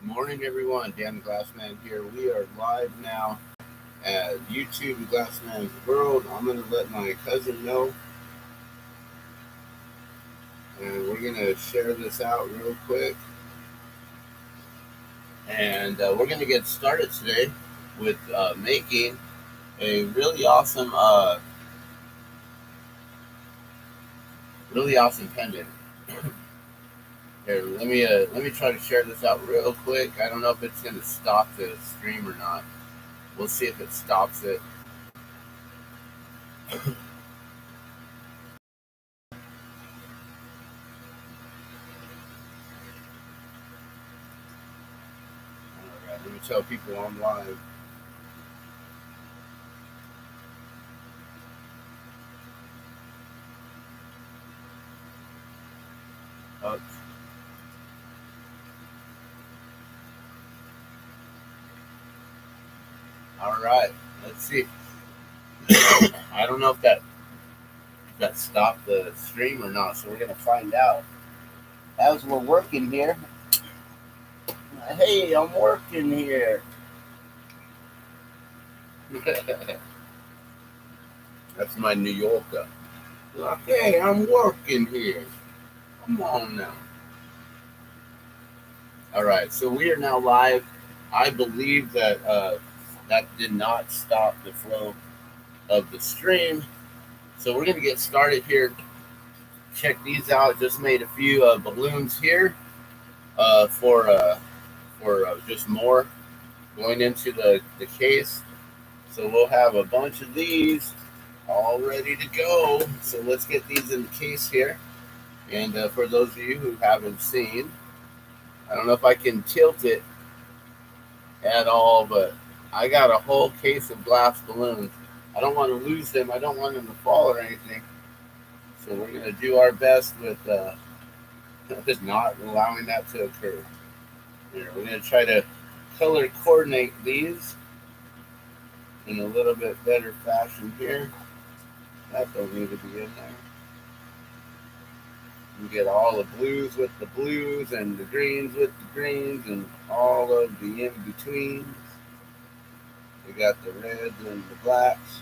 Morning, everyone. Dan the Glassman here. We are live now at YouTube, Glassman's World. I'm going to let my cousin know, and we're going to share this out real quick. And we're going to get started today with making a really awesome pendant. Here, let me try to share this out real quick. I don't know if it's going to stop the stream or not. We'll see if it stops it. Alright, let me tell people I'm live. Oops. Alright, let's see. I don't know if that stopped the stream or not, so we're going to find out as we're working here. Hey, I'm working here. That's my New Yorker. Like, hey, I'm working here. Come on now. Alright, so we are now live. I believe that that did not stop the flow of the stream. So we're going to get started here. Check these out. Just made a few balloons here for just more going into the case. So we'll have a bunch of these all ready to go. So let's get these in the case here. And for those of you who haven't seen, I don't know if I can tilt it at all, but I got a whole case of glass balloons. I don't want to lose them. I don't want them to fall or anything. So we're going to do our best with just not allowing that to occur. Here, we're going to try to color coordinate these in a little bit better fashion here. That don't need to be in there. You get all the blues with the blues and the greens with the greens and all of the in-betweens. We got the reds and the blacks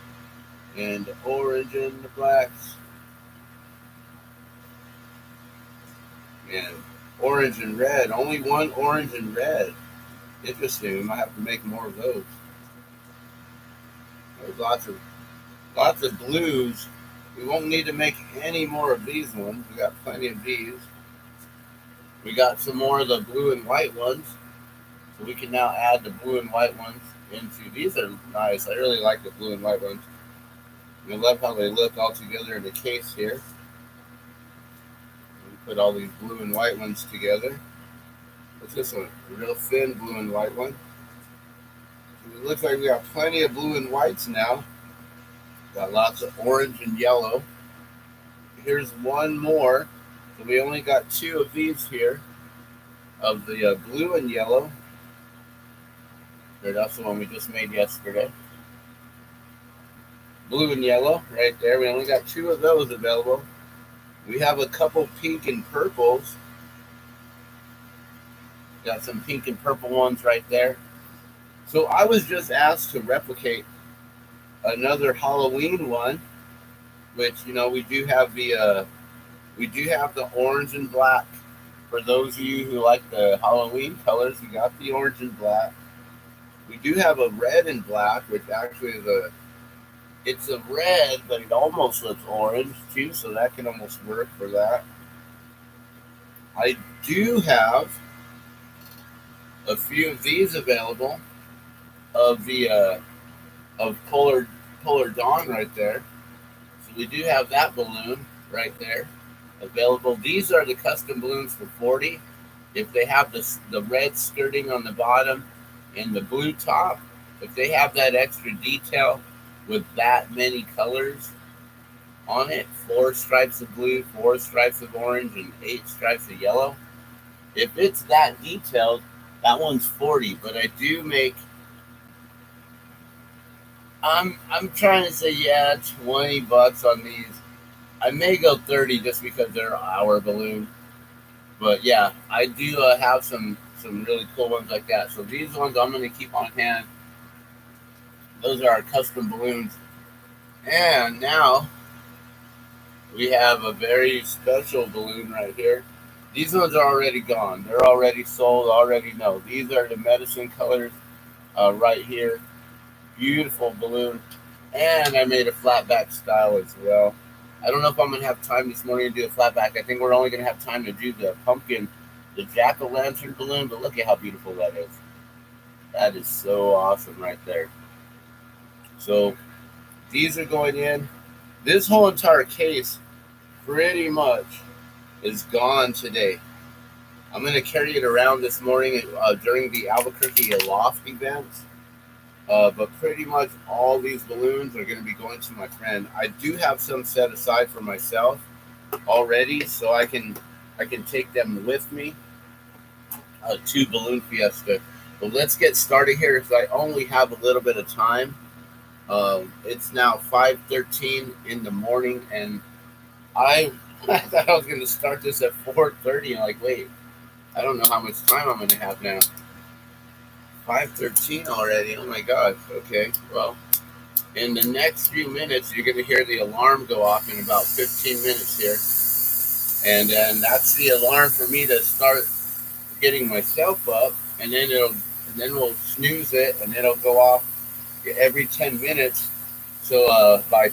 and the orange and the blacks. And orange and red. Only one orange and red. Interesting. We might have to make more of those. There's lots of blues. We won't need to make any more of these ones. We got plenty of these. We got some more of the blue and white ones. So we can now add the blue and white ones into. These are nice. I really like the blue and white ones. I love how they look all together in the case here. We put all these blue and white ones together. What's this one? A real thin blue and white one. It looks like we got plenty of blue and whites now. Got lots of orange and yellow. Here's one more. So we only got two of these here. Of the blue and yellow. There, that's the one we just made yesterday. Blue and yellow right there. We only got two of those available. We have a couple pink and purples. Got some pink and purple ones right there. So I was just asked to replicate another Halloween one, which we do have the orange and black. For those of you who like the Halloween colors, we got the orange and black. We do have a red and black, which actually is it's a red, but it almost looks orange too, so that can almost work for that. I do have a few of these available of the of Polar Dawn right there. So we do have that balloon right there available. These are the custom balloons for $40. If they have the red skirting on the bottom and the blue top, if they have that extra detail with that many colors on it, 4 stripes of blue, 4 stripes of orange, and 8 stripes of yellow, if it's that detailed, that one's $40. But I do make, I'm trying to say, yeah, $20 on these. I may go $30 just because they're our balloon. But yeah, I do have some really cool ones like that. So these ones I'm going to keep on hand. Those are our custom balloons. And now we have a very special balloon right here. These ones are already gone. They're already sold. Already know. These are the medicine colors right here. Beautiful balloon. And I made a flatback style as well. I don't know if I'm going to have time this morning to do a flatback. I think we're only going to have time to do the pumpkin, the jack-o'-lantern balloon, but look at how beautiful that is. That is so awesome right there. So these are going in. This whole entire case pretty much is gone today. I'm going to carry it around this morning during the Albuquerque Loft events. But pretty much all these balloons are going to be going to my friend. I do have some set aside for myself already, so I can take them with me to Balloon Fiesta. But let's get started here because I only have a little bit of time. It's now 5:13 in the morning, and I I thought I was going to start this at 4:30. And like, wait, I don't know how much time I'm going to have now. 5:13 already. Oh my gosh. Okay. Well, in the next few minutes, you're going to hear the alarm go off in about 15 minutes here. And then that's the alarm for me to start getting myself up. And then we'll snooze it, and it'll go off every 10 minutes. So by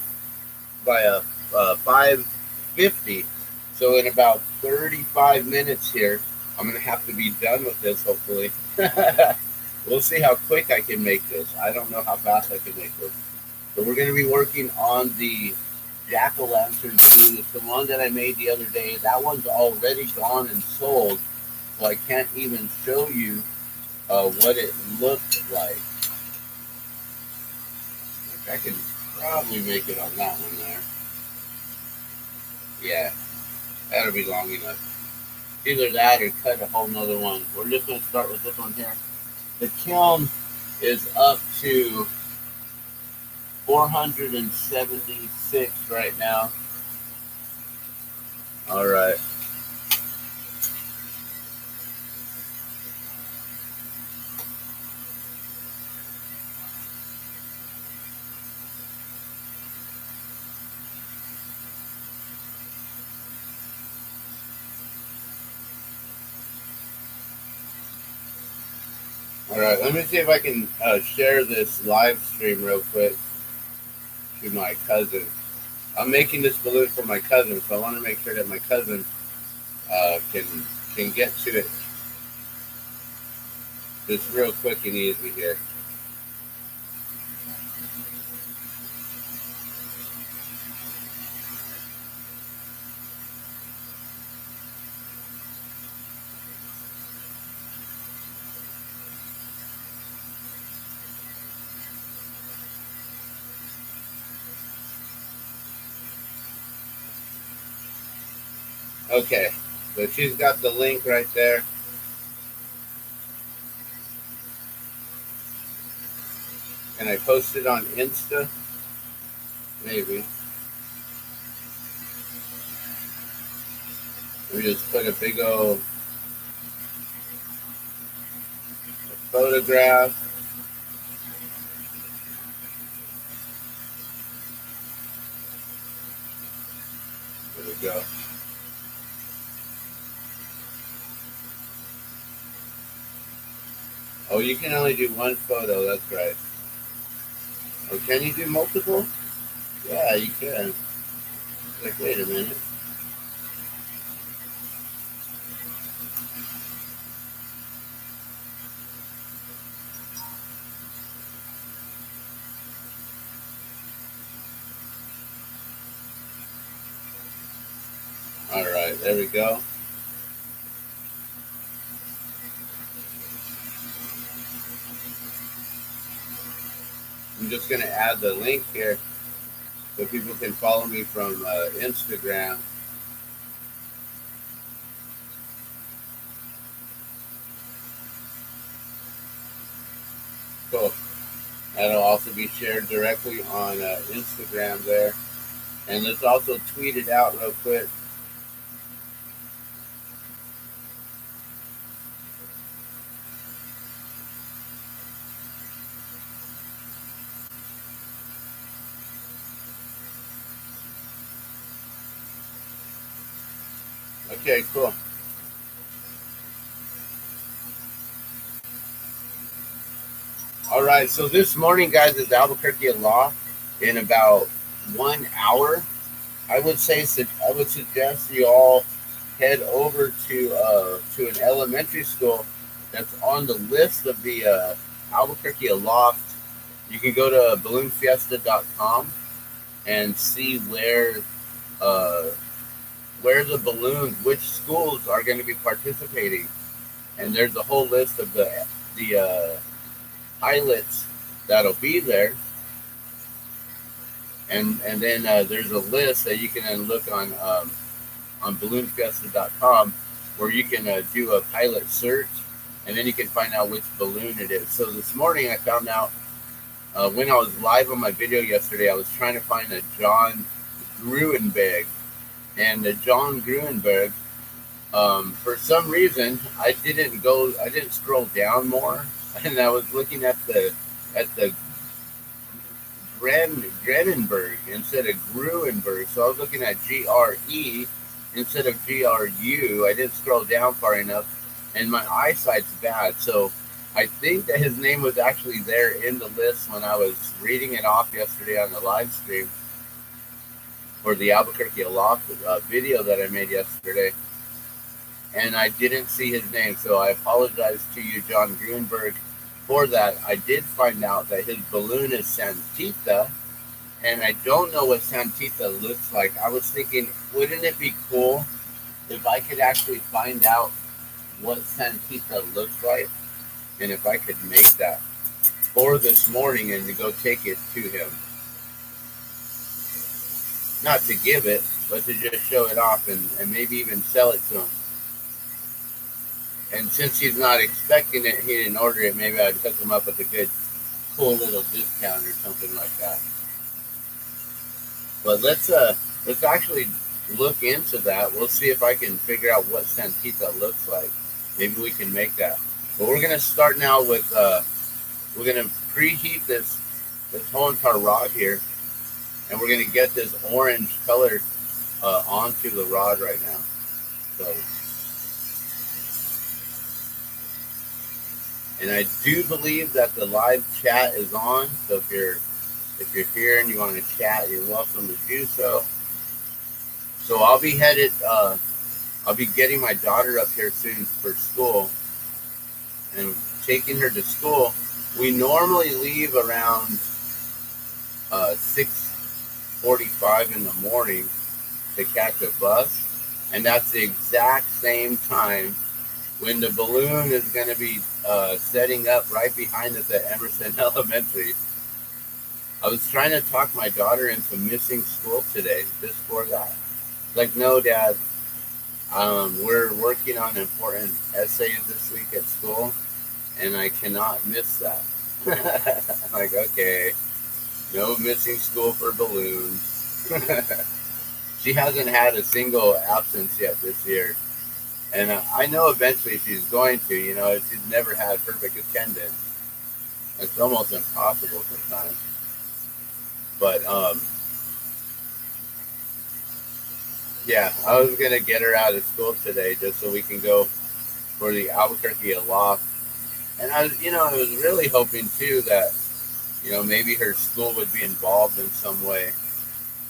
5:50, so in about 35 minutes here, I'm going to have to be done with this, hopefully. We'll see how quick I can make this. I don't know how fast I can make this. But we're going to be working on the jack-o'-lantern balloon. It's the one that I made the other day. That one's already gone and sold, so I can't even show you what it looked like. I can probably make it on that one there. Yeah, that'll be long enough. Either that or cut a whole nother one. We're just going to start with this one here. The kiln is up to 476 right now. All right. All right, let me see if I can share this live stream real quick to my cousin. I'm making this balloon for my cousin, so I want to make sure that my cousin can get to it just real quick and easy here. Okay, so she's got the link right there. Can I post it on Insta? Maybe. We just put a big old photograph. There we go. Oh, you can only do one photo, that's right. Oh, can you do multiple? Yeah, you can. Like, wait a minute. All right, there we go. I'm just going to add the link here so people can follow me from Instagram. Cool. That'll also be shared directly on Instagram there. And let's also tweet it out real quick. Okay, cool. All right, so this morning, guys, is Albuquerque Law in about 1 hour. I would suggest you all head over to an elementary school that's on the list of the Albuquerque Aloft. You can go to balloonfiesta.com and see uh, where the balloons, which schools are going to be participating, and there's a whole list of the pilots that'll be there, and then there's a list that you can then look on balloonfiesta.com where you can do a pilot search, and then you can find out which balloon it is. So this morning I found out when I was live on my video yesterday, I was trying to find a John Gruenberg, and the John Gruenberg, for some reason, I didn't scroll down more, and I was looking at the Grenenberg instead of Gruenberg. So I was looking at GRE instead of GRU. I didn't scroll down far enough, and my eyesight's bad. So I think that his name was actually there in the list when I was reading it off yesterday on the live stream for the Albuquerque Aloft video that I made yesterday. And I didn't see his name, so I apologize to you, John Gruenberg, for that. I did find out that his balloon is Santita, and I don't know what Santita looks like. I was thinking, wouldn't it be cool if I could actually find out what Santita looks like, and if I could make that for this morning and to go take it to him? Not to give it, but to just show it off and maybe even sell it to him. And since he's not expecting it, he didn't order it, maybe I'd hook him up with a good, cool little discount or something like that. But let's actually look into that. We'll see if I can figure out what Santita looks like. Maybe we can make that. But we're gonna start now with we're gonna preheat this whole entire rod here, and we're gonna get this orange color onto the rod right now. So. And I do believe that the live chat is on. So if you're here and you want to chat, you're welcome to do so. So I'll be headed. I'll be getting my daughter up here soon for school and taking her to school. We normally leave around 6:45 in the morning to catch a bus, and that's the exact same time when the balloon is going to be setting up right behind us at Emerson Elementary. I was trying to talk my daughter into missing school today just for that. Like, no, Dad, we're working on important essays this week at school, and I cannot miss that. I'm like, okay, no missing school for balloons. She hasn't had a single absence yet this year. And I know eventually she's going to, she's never had perfect attendance. It's almost impossible sometimes. But, yeah, I was going to get her out of school today just so we can go for the Albuquerque Aloft. And I was really hoping, too, that, maybe her school would be involved in some way.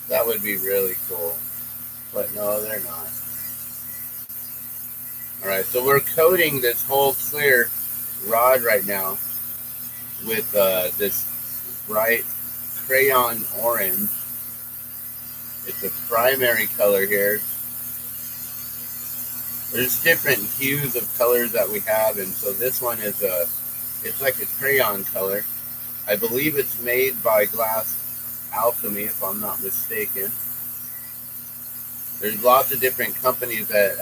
That would be really cool. But no, they're not. All right, so we're coating this whole clear rod right now with this bright crayon orange. It's a primary color here. There's different hues of colors that we have, and so this one is it's like a crayon color. I believe it's made by Glass Alchemy, if I'm not mistaken. There's lots of different companies that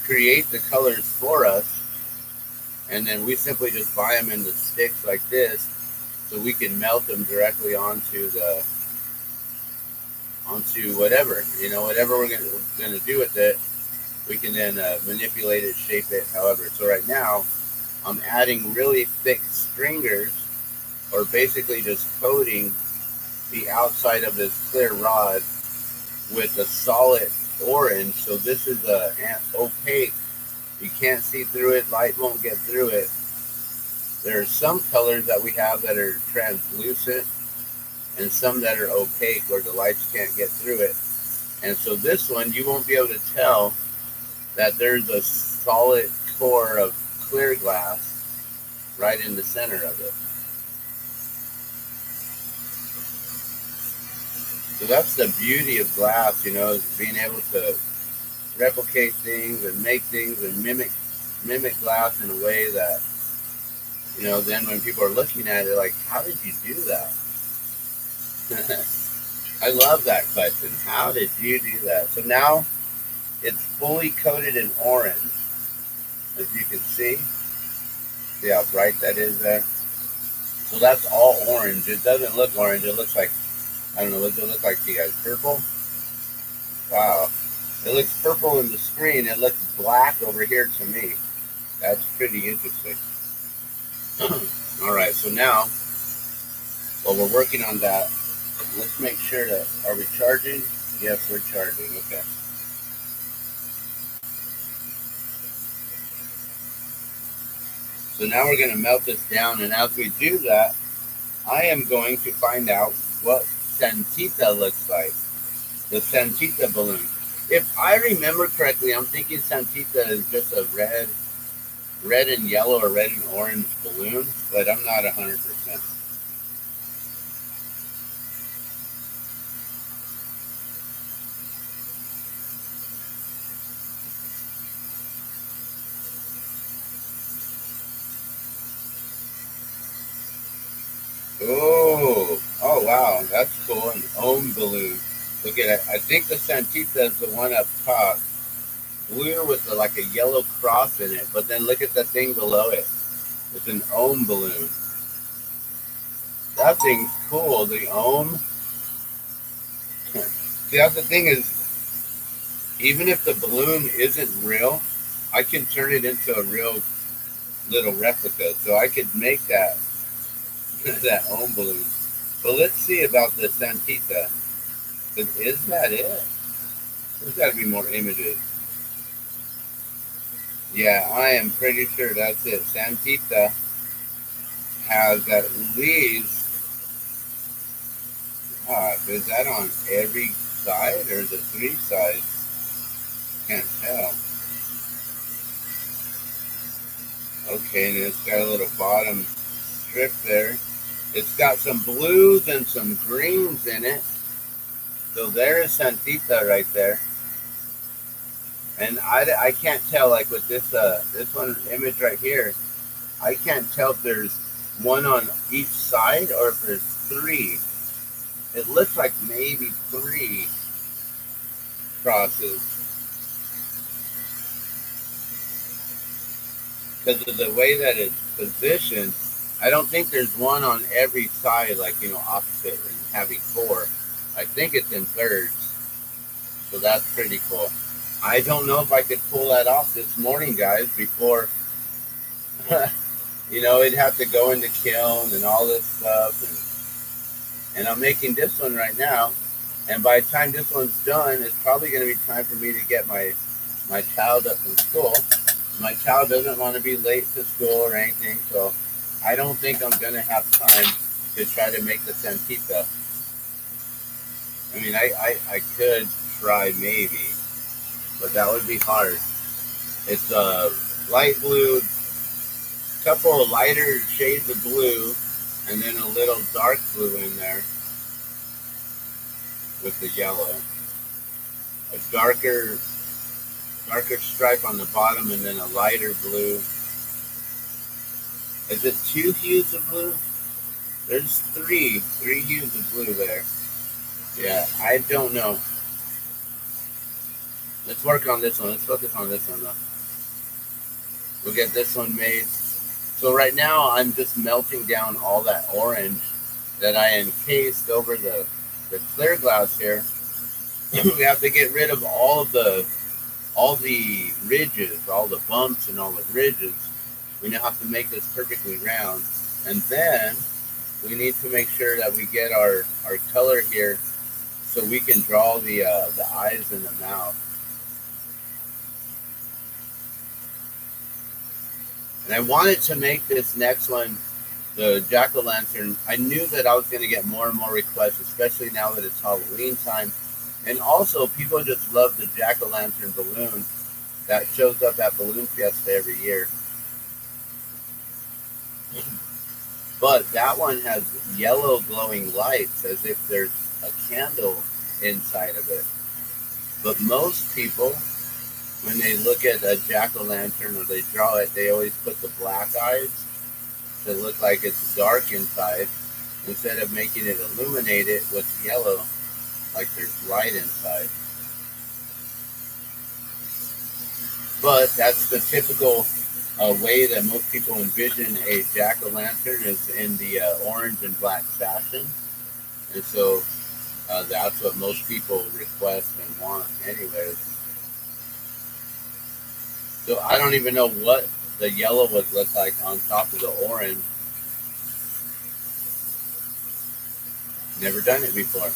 create the colors for us, and then we simply just buy them in the sticks like this, so we can melt them directly onto whatever we're gonna do with it. We can then manipulate it, shape it, however. So right now, I'm adding really thick stringers, or basically just coating the outside of this clear rod with a solid orange, so this is opaque. You can't see through it, light won't get through it. There are some colors that we have that are translucent and some that are opaque where the lights can't get through it. And so this one, you won't be able to tell that there's a solid core of clear glass right in the center of it. So that's the beauty of glass, you know, is being able to replicate things and make things and mimic glass in a way that, you know, then when people are looking at it, like, how did you do that? I love that question. How did you do that? So now it's fully coated in orange, as you can see. See how bright that is there? So that's all orange. It doesn't look orange. It looks like, I don't know, what does it look like to you guys? Purple? Wow. It looks purple in the screen. It looks black over here to me. That's pretty interesting. All right, so now, while we're working on that, let's make sure that, are we charging? Yes, we're charging, okay. So now we're going to melt this down, and as we do that, I am going to find out what Santita looks like, the Santita balloon. If I remember correctly, I'm thinking Santita is just a red and yellow or red and orange balloon, but I'm not 100%. Oh wow, that's cool. An ohm balloon. Look at it. I think the Santita is the one up top, blue with like a yellow cross in it. But then look at the thing below it. It's an ohm balloon. That thing's cool. The ohm. See, that's the thing is, even if the balloon isn't real, I can turn it into a real little replica. So I could make that that ohm balloon. But let's see about the Santita. Is that it? There's got to be more images. Yeah, I am pretty sure that's it. Santita has at least, is that on every side or is it 3 sides? Can't tell. Okay, and it's got a little bottom strip there. It's got some blues and some greens in it. So there is Santita right there. And I can't tell, like with this one image right here, I can't tell if there's one on each side or if there's 3. It looks like maybe 3 crosses. Because of the way that it's positioned, I don't think there's one on every side, like, you know, opposite and having 4. I think it's in thirds. So that's pretty cool. I don't know if I could pull that off this morning, guys, before, you know, it'd have to go into kiln and all this stuff. And I'm making this one right now. And by the time this one's done, it's probably going to be time for me to get my child up from school. My child doesn't want to be late to school or anything, so I don't think I'm going to have time to try to make the Santita. I mean, I could try maybe, but that would be hard. It's a light blue, couple of lighter shades of blue, and then a little dark blue in there with the yellow. A darker stripe on the bottom, and then a lighter blue. Is it 2 hues of blue? There's 3 hues of blue there. Yeah, I don't know. Let's work on this one. Let's focus on this one, though. We'll get this one made. So right now, I'm just melting down all that orange that I encased over the clear glass here. We have to get rid of all the ridges, all the bumps and all the ridges. We now have to make this perfectly round. And then we need to make sure that we get our color here so we can draw the eyes and the mouth. And I wanted to make this next one, the jack-o'-lantern. I knew that I was going to get more and more requests, especially now that it's Halloween time. And also, people just love the jack-o'-lantern balloon that shows up at Balloon Fiesta every year. But that one has yellow glowing lights as if there's a candle inside of it. But most people, when they look at a jack-o'-lantern or they draw it, they always put the black eyes to look like it's dark inside, instead of making it illuminate it with yellow, like there's light inside. But that's the typical way that most people envision a jack-o'-lantern, is in the orange and black fashion. And so that's what most people request and want anyways. So I don't even know what the yellow would look like on top of the orange. Never done it before.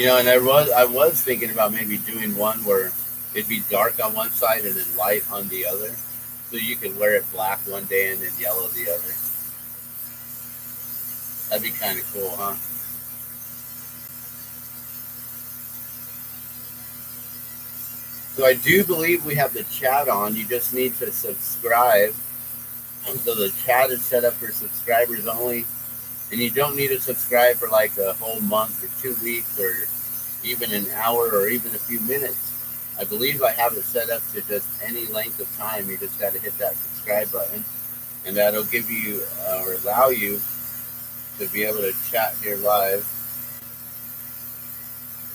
You know, and I was thinking about maybe doing one where it'd be dark on one side and then light on the other. So you could wear it black one day and then yellow the other. That'd be kind of cool, huh? So I do believe we have the chat on. You just need to subscribe. So the chat is set up for subscribers only. And you don't need to subscribe for like a whole month or 2 weeks or even an hour or even a few minutes. I believe I have it set up to just any length of time. You just got to hit that subscribe button, and that'll give you or allow you to be able to chat here live.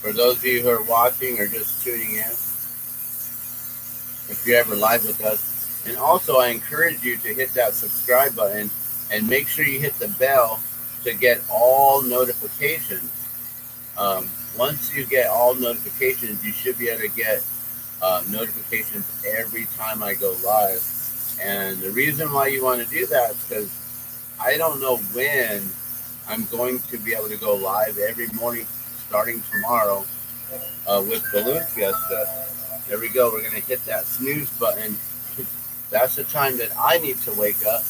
For those of you who are watching or just tuning in, if you're ever live with us. And also, I encourage you to hit that subscribe button and make sure you hit the bell to get all notifications. Once you get all notifications, you should be able to get notifications every time I go live. And the reason why you want to do that is because I don't know when I'm going to be able to go live every morning starting tomorrow with Balloon Fiesta. There we go. We're going to hit that snooze button. That's the time that I need to wake up,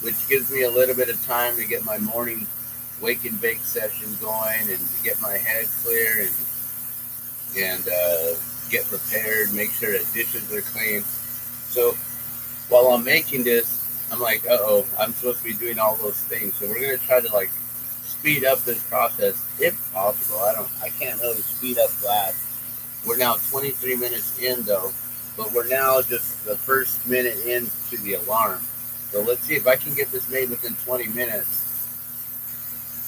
which gives me a little bit of time to get my morning wake and bake session going and to get my head clear and get prepared, make sure the dishes are clean. So while I'm making this, I'm like, uh-oh, I'm supposed to be doing all those things. So we're going to try to like speed up this process if possible. I can't really speed up that. We're now 23 minutes in though, but we're now just the first minute into the alarm. So let's see if I can get this made within 20 minutes.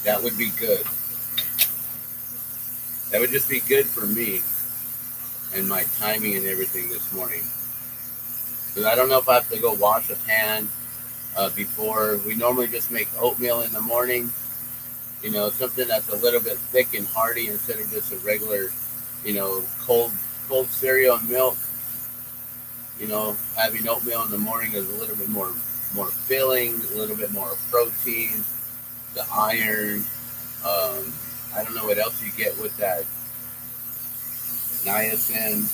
That would be good. That would just be good for me and my timing and everything this morning. Because I don't know if I have to go wash a pan before. We normally just make oatmeal in the morning. You know, something that's a little bit thick and hearty instead of just a regular, you know, cold cereal and milk. You know, having oatmeal in the morning is a little bit more filling, a little bit more protein, the iron. I don't know what else you get with that. Niacin.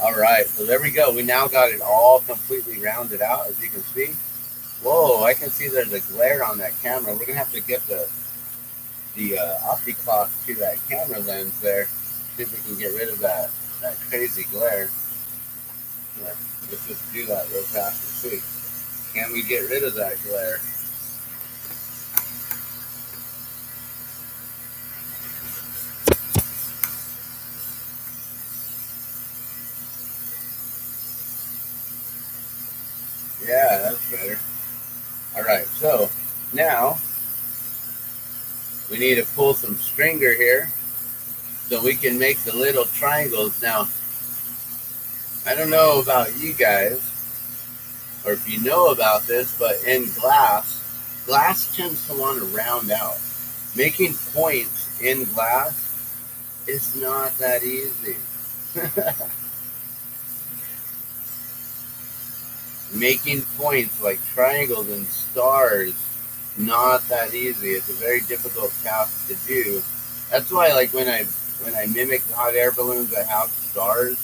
All right, so there we go. We now got it all completely rounded out, as you can see. Whoa, I can see there's a glare on that camera. We're gonna have to get the OptiClock to that camera lens there. See if we can get rid of that crazy glare. Let's just do that real fast and see. Can we get rid of that glare? Yeah, that's better. All right, so now we need to pull some stringer here so we can make the little triangles. Now, I don't know about you guys, or if you know about this, but in glass tends to want to round out. Making points in glass is not that easy. Making points like triangles and stars, not that easy. It's a very difficult task to do. That's why, like when I mimic hot air balloons that have stars,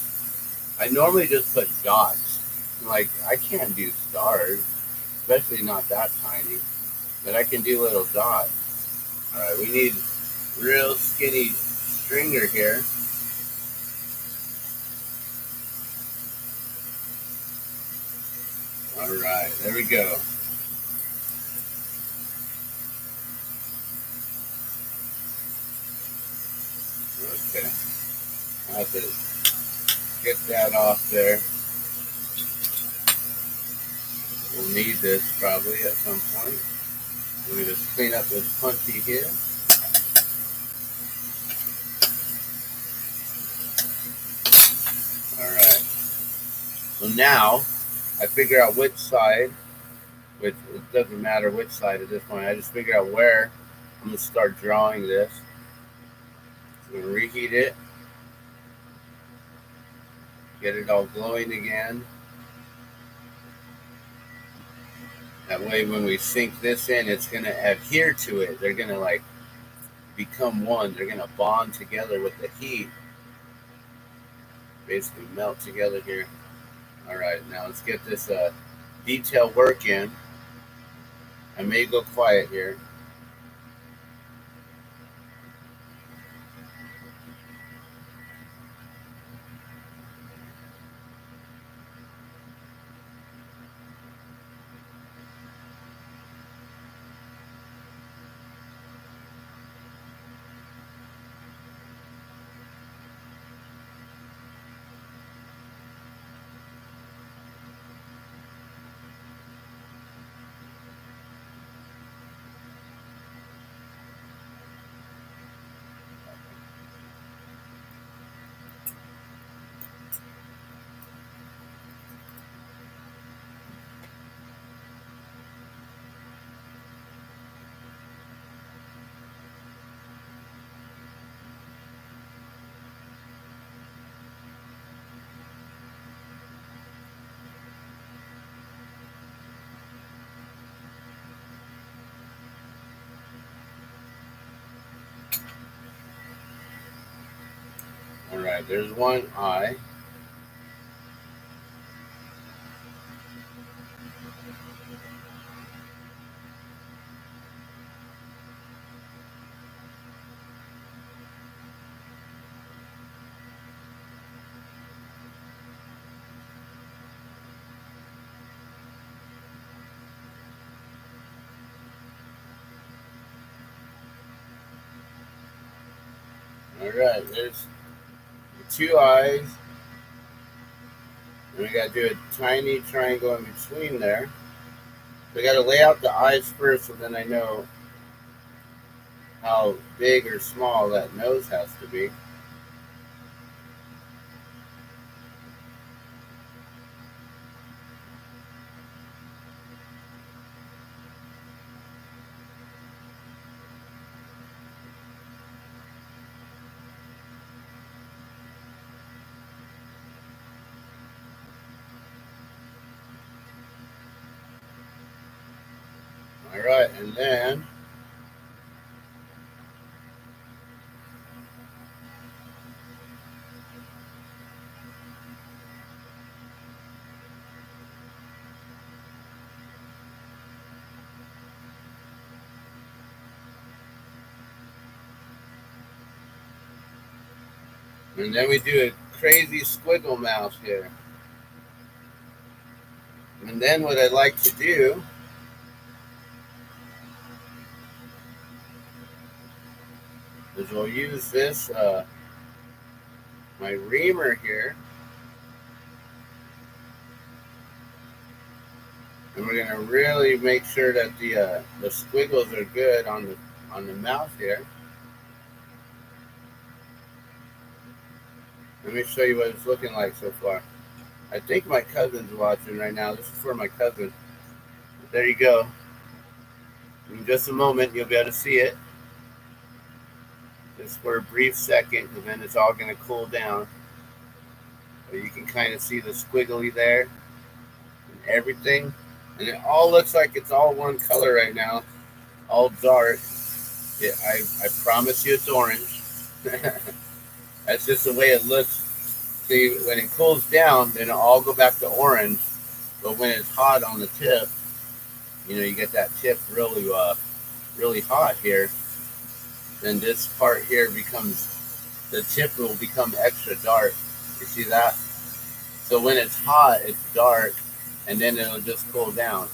I normally just put dots. Like, I can't do stars, especially not that tiny, but I can do little dots. All right, we need real skinny stringer here. All right, there we go. Okay, I have to get that off there. We'll need this probably at some point. Let me just clean up this punchy here. All right. So now I figure out which side, which it doesn't matter which side at this point. I just figure out where I'm gonna start drawing this. I'm gonna reheat it, get it all glowing again. That way, when we sink this in, it's gonna adhere to it. They're gonna like become one. They're gonna bond together with the heat. Basically, melt together here. All right, now let's get this detail work in. I may go quiet here. All right, there's one eye. All right, there's two eyes. And we got to do a tiny triangle in between there. We got to lay out the eyes first so then I know how big or small that nose has to be. All right, and then we do a crazy squiggle mouth here. And then what I like to do is we'll use this, my reamer here. And we're gonna really make sure that the squiggles are good on the mouth here. Let me show you what it's looking like so far. I think my cousin's watching right now. This is for my cousin. There you go. In just a moment, you'll be able to see it. Just for a brief second, and then it's all going to cool down. But you can kind of see the squiggly there and everything. And it all looks like it's all one color right now, all dark. I promise you it's orange. That's just the way it looks See, when it cools down, then it'll all go back to orange. But when it's hot on the tip, you get that tip really hot here. Then this part here the tip will become extra dark. You see that? So when it's hot, it's dark, and then it'll just cool down.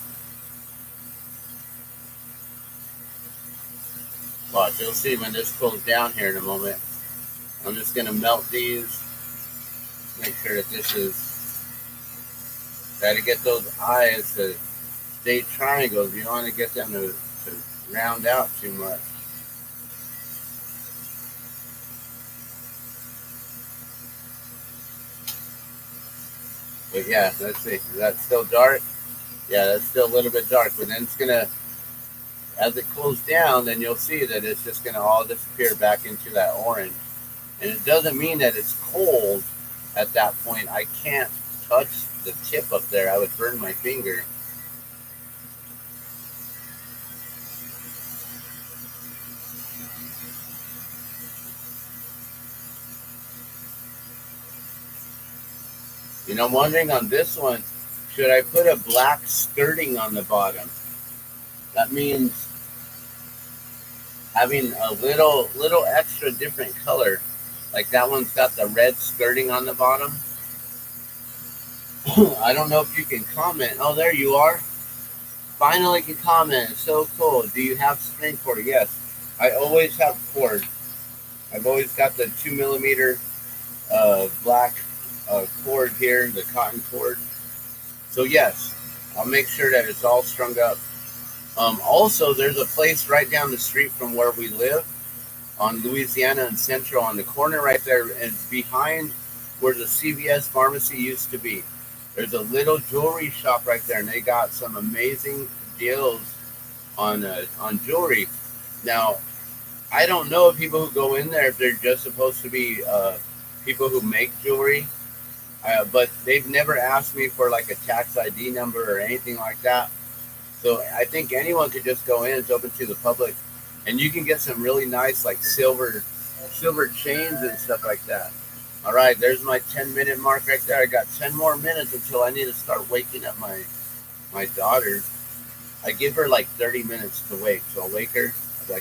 Watch, you'll see when this cools down here in a moment. I'm just going to melt these. Make sure that got to get those eyes to stay triangles. You don't want to get them to round out too much. But yeah, let's see. Is that still dark? Yeah, that's still a little bit dark. But then it's going to, as it cools down, then you'll see that it's just going to all disappear back into that orange. And it doesn't mean that it's cold at that point. I can't touch the tip up there. I would burn my finger. I'm wondering on this one, should I put a black skirting on the bottom? That means having a little extra different color. Like that one's got the red skirting on the bottom. I don't know if you can comment. Oh, there you are. Finally can comment. It's so cool. Do you have string cord? Yes. I always have cord. I've always got the 2mm black cord here, the cotton cord. So yes, I'll make sure that it's all strung up. Also, there's a place right down the street from where we live on Louisiana and Central on the corner right there, and behind where the CVS pharmacy used to be. There's a little jewelry shop right there, and they got some amazing deals on jewelry. Now, I don't know if people who go in there, if they're just supposed to be people who make jewelry, but they've never asked me for like a tax ID number or anything like that. So I think anyone could just go in. It's open to the public, and you can get some really nice like silver chains and stuff like that. All right, there's my 10-minute mark right there. I got 10 more minutes until I need to start waking up my daughter. I give her like 30 minutes to wake. So I'll wake her.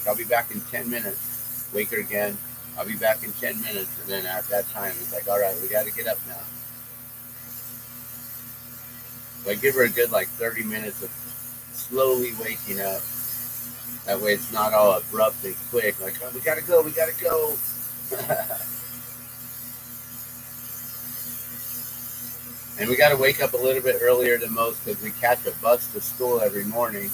I'll be back in 10 minutes. Wake her again. I'll be back in 10 minutes. And then at that time, it's like, all right, we got to get up now. So I give her a good like 30 minutes of slowly waking up. That way it's not all abrupt and quick. Like, oh, we got to go. And we got to wake up a little bit earlier than most because we catch a bus to school every morning.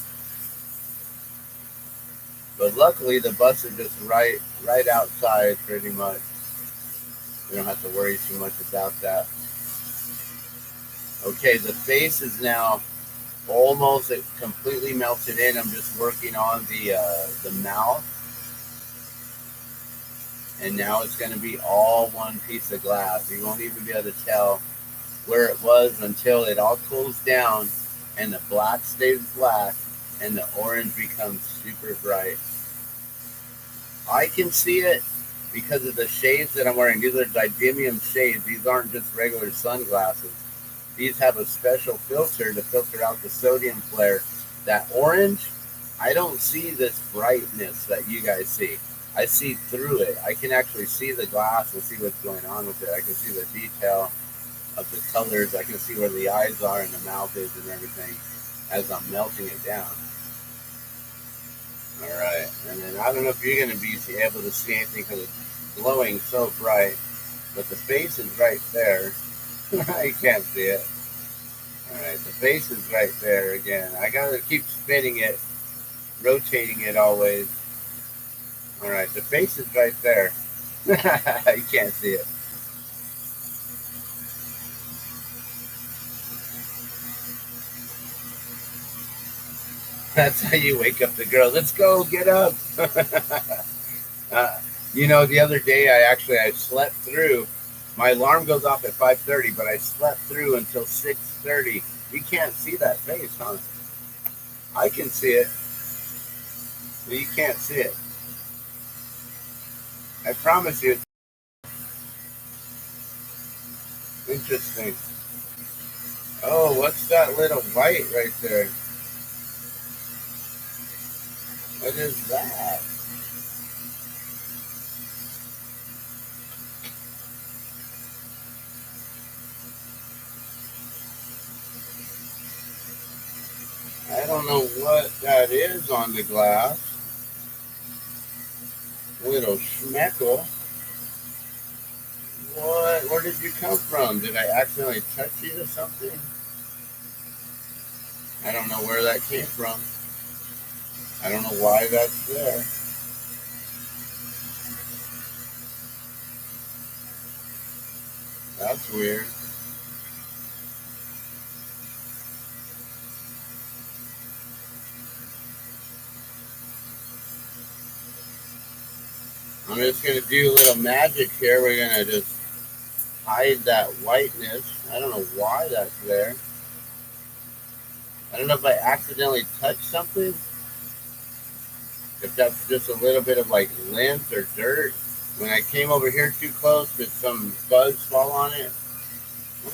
But luckily, the bus is just right outside pretty much. We don't have to worry too much about that. Okay, the face is now almost completely melted in. I'm just working on the mouth. And now it's going to be all one piece of glass. You won't even be able to tell where it was until it all cools down and the black stays black and the orange becomes super bright. I can see it because of the shades that I'm wearing. These are didymium shades. These aren't just regular sunglasses. These have a special filter to filter out the sodium flare. That orange, I don't see this brightness that you guys see. I see through it. I can actually see the glass and see what's going on with it. I can see the detail of the colors. I can see where the eyes are and the mouth is and everything as I'm melting it down. All right, and then I don't know if you're going to be able to see anything because it's glowing so bright, but the face is right there. You can't see it. All right, the face is right there again. I got to keep spinning it, rotating it always. All right, the face is right there. You can't see it. That's how you wake up the girl. Let's go, get up. The other day I slept through. My alarm goes off at 5:30, but I slept through until 6:30. You can't see that face, huh? I can see it, but you can't see it. I promise you. Interesting. Oh, what's that little white right there? What is that? I don't know what that is on the glass. Little schmeckle. What? Where did you come from? Did I accidentally touch you or something? I don't know where that came from. I don't know why that's there. That's weird. I'm just going to do a little magic here. We're going to just hide that whiteness. I don't know why that's there. I don't know if I accidentally touched something. If that's just a little bit of like lint or dirt. When I came over here too close, did some bugs fall on it?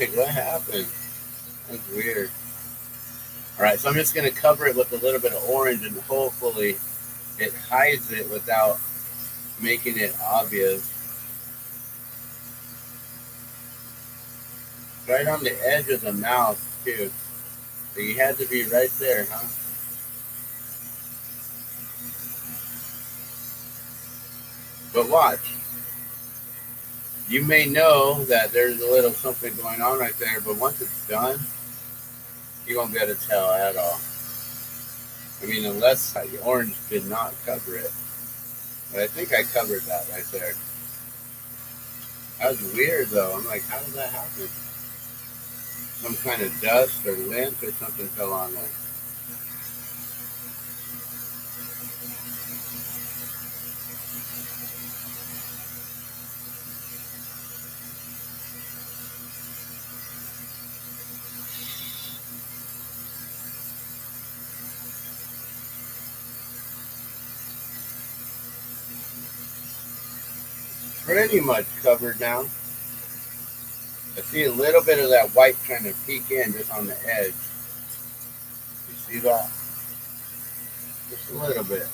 Like, what happened? That's weird. Alright, so I'm just going to cover it with a little bit of orange and hopefully it hides it without making it obvious. Right on the edge of the mouth, too. So you had to be right there, huh? But watch. You may know that there's a little something going on right there, but once it's done, you won't be able to tell at all. I mean, unless the orange did not cover it. But I think I covered that right there. That was weird, though. I'm like, how did that happen? Some kind of dust or lint or something fell on there. Pretty much covered now. I see a little bit of that white trying to peek in just on the edge. You see that? Just a little bit.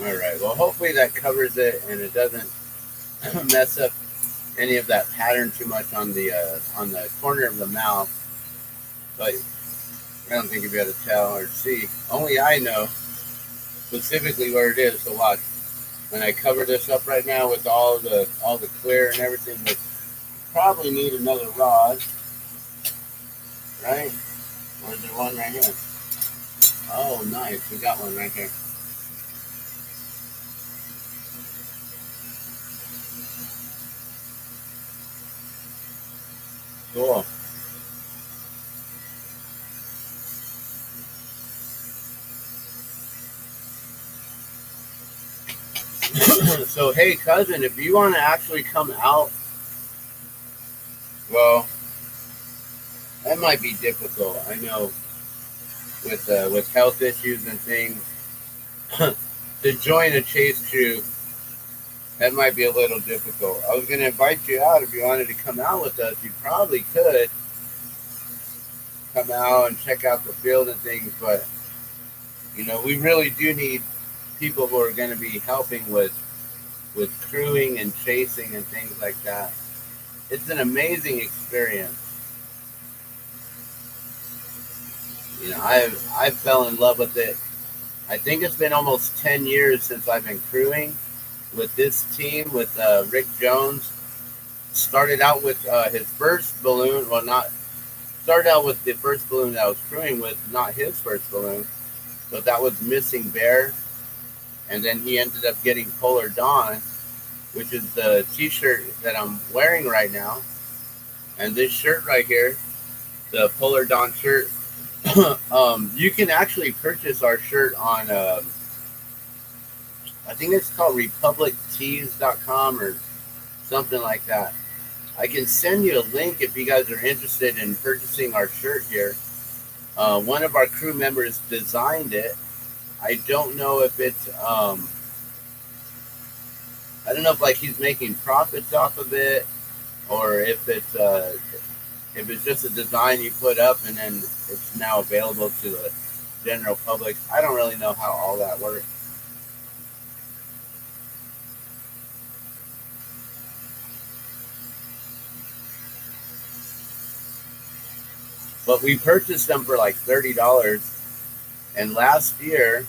All right. Well, hopefully that covers it and it doesn't mess up any of that pattern too much on the corner of the mouth. But I don't think you'll be able to tell or see. Only I know specifically where it is. So watch. When I cover this up right now with all the clear and everything, we probably need another rod, right? Or is there one right here? Oh, nice. We got one right here. Cool. So, hey, cousin, if you want to actually come out, well, that might be difficult. I know with health issues and things, to join a chase crew, that might be a little difficult. I was going to invite you out if you wanted to come out with us. You probably could come out and check out the field and things, but you know, we really do need people who are going to be helping with crewing and chasing and things like that. It's an amazing experience. You know, I fell in love with it. I think it's been almost 10 years since I've been crewing with this team with Rick Jones. Started out with his first balloon. Well, not started out with the first balloon that I was crewing with, not his first balloon, but that was Missing Bear. And then he ended up getting Polar Dawn, which is the t-shirt that I'm wearing right now. And this shirt right here, the Polar Dawn shirt, you can actually purchase our shirt on, I think it's called republictees.com or something like that. I can send you a link if you guys are interested in purchasing our shirt here. One of our crew members designed it. I don't know if it's, I don't know if like he's making profits off of it, or if it's just a design you put up and then it's now available to the general public. I don't really know how all that works. But we purchased them for like $30. And last year,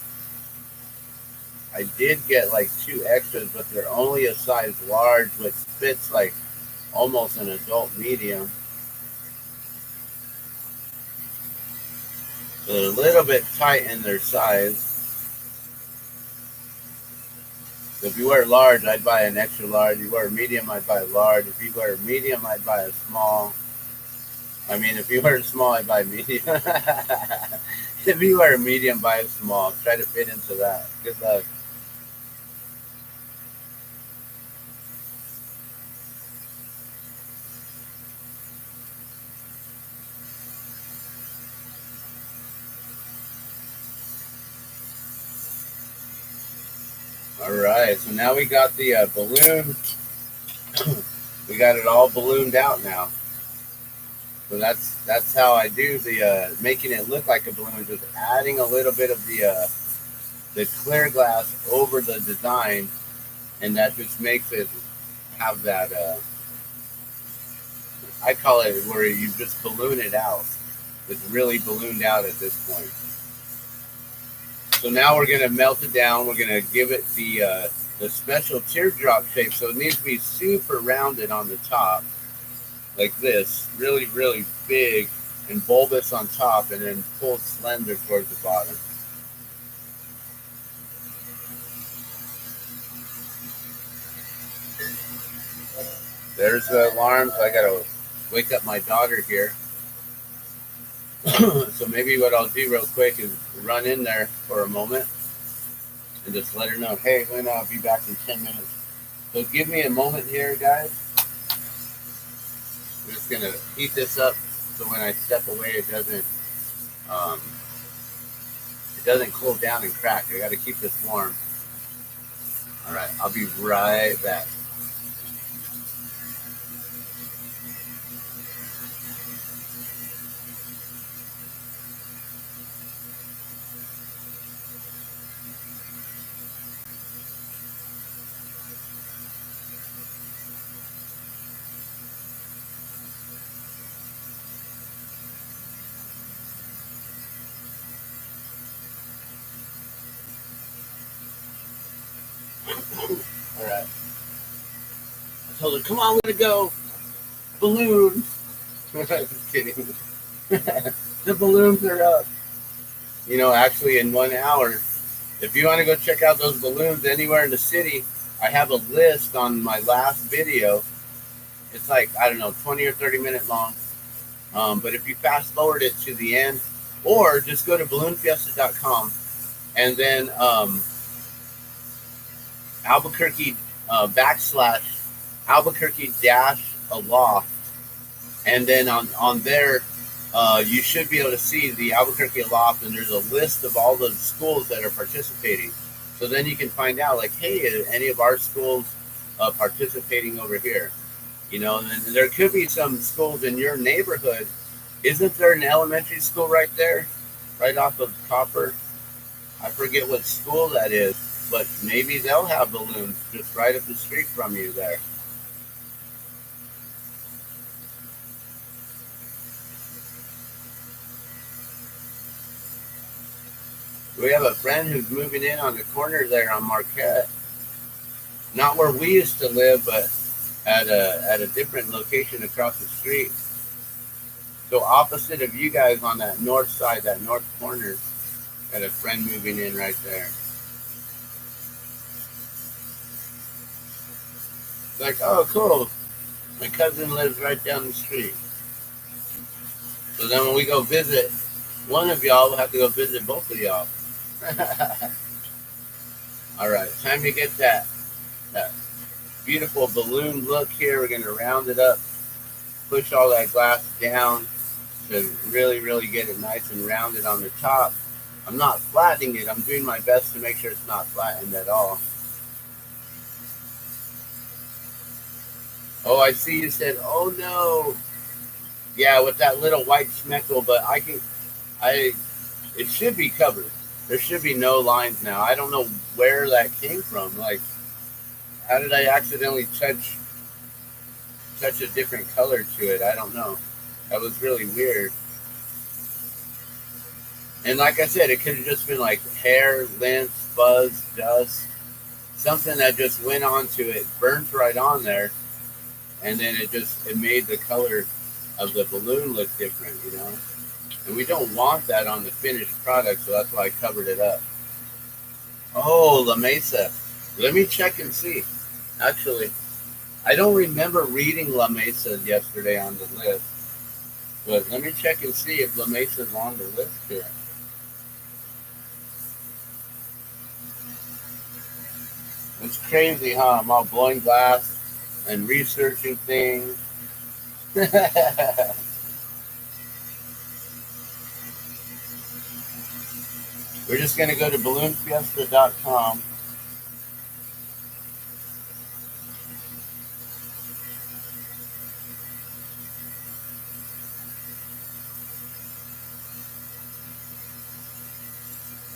I did get like 2 extras, but they're only a size large, which fits like almost an adult medium. So they're a little bit tight in their size. So if you wear large, I'd buy an extra large. If you wear medium, I'd buy a large. If you wear medium, I'd buy a small. I mean, if you wear small, I'd buy medium. If you wear a medium, buy a small. Try to fit into that. Good luck. All right, so now we got the balloon. We got it all ballooned out now. So that's how I do the making it look like a balloon, just adding a little bit of the clear glass over the design, and that just makes it have that. I call it where you just balloon it out. It's really ballooned out at this point. So now we're gonna melt it down. We're gonna give it the special teardrop shape. So it needs to be super rounded on the top, like this, really, really big and bulbous on top, and then pulled slender towards the bottom. There's the alarm. So I gotta wake up my daughter here. So maybe what I'll do real quick is run in there for a moment and just let her know, hey, Lena, I'll be back in 10 minutes. So give me a moment here, guys. I'm just gonna heat this up so when I step away, it doesn't cool down and crack. I gotta keep this warm. All right, I'll be right back. All right. I told her, come on, we're gonna go. Balloons. Just kidding. The balloons are up. You know, actually, in 1 hour, if you want to go check out those balloons anywhere in the city, I have a list on my last video. It's like, I don't know, 20 or 30 minutes long. But if you fast forward it to the end, or just go to balloonfiesta.com and then Albuquerque backslash Albuquerque dash aloft, and then on there you should be able to see the Albuquerque aloft, and there's a list of all the schools that are participating. So then you can find out, like, hey, any of our schools participating over here? You know, and there could be some schools in your neighborhood. Isn't there an elementary school right there, right off of Copper? I forget what school that is, but maybe they'll have balloons just right up the street from you there. We have a friend who's moving in on the corner there on Marquette. Not where we used to live, but at a different location across the street. So opposite of you guys on that north side, that north corner, got a friend moving in right there. Like, oh, cool. My cousin lives right down the street. So then when we go visit one of y'all, we'll have to go visit both of y'all. All right, time to get that beautiful balloon look here. We're going to round it up, push all that glass down to really get it nice and rounded on the top. I'm not flattening it. I'm doing my best to make sure it's not flattened at all. Oh, I see you said, oh no. Yeah, with that little white schmeckle, but it should be covered. There should be no lines now. I don't know where that came from. Like, how did I accidentally touch a different color to it? I don't know. That was really weird. And like I said, it could have just been like hair, lint, fuzz, dust, something that just went onto it, burnt right on there, and then it made the color of the balloon look different, you know? And we don't want that on the finished product, so that's why I covered it up. Oh, La Mesa. Let me check and see. Actually, I don't remember reading La Mesa yesterday on the list, but let me check and see if La Mesa is on the list here. It's crazy, huh? I'm all blowing glass and researching things. We're just going to go to balloonfiesta.com.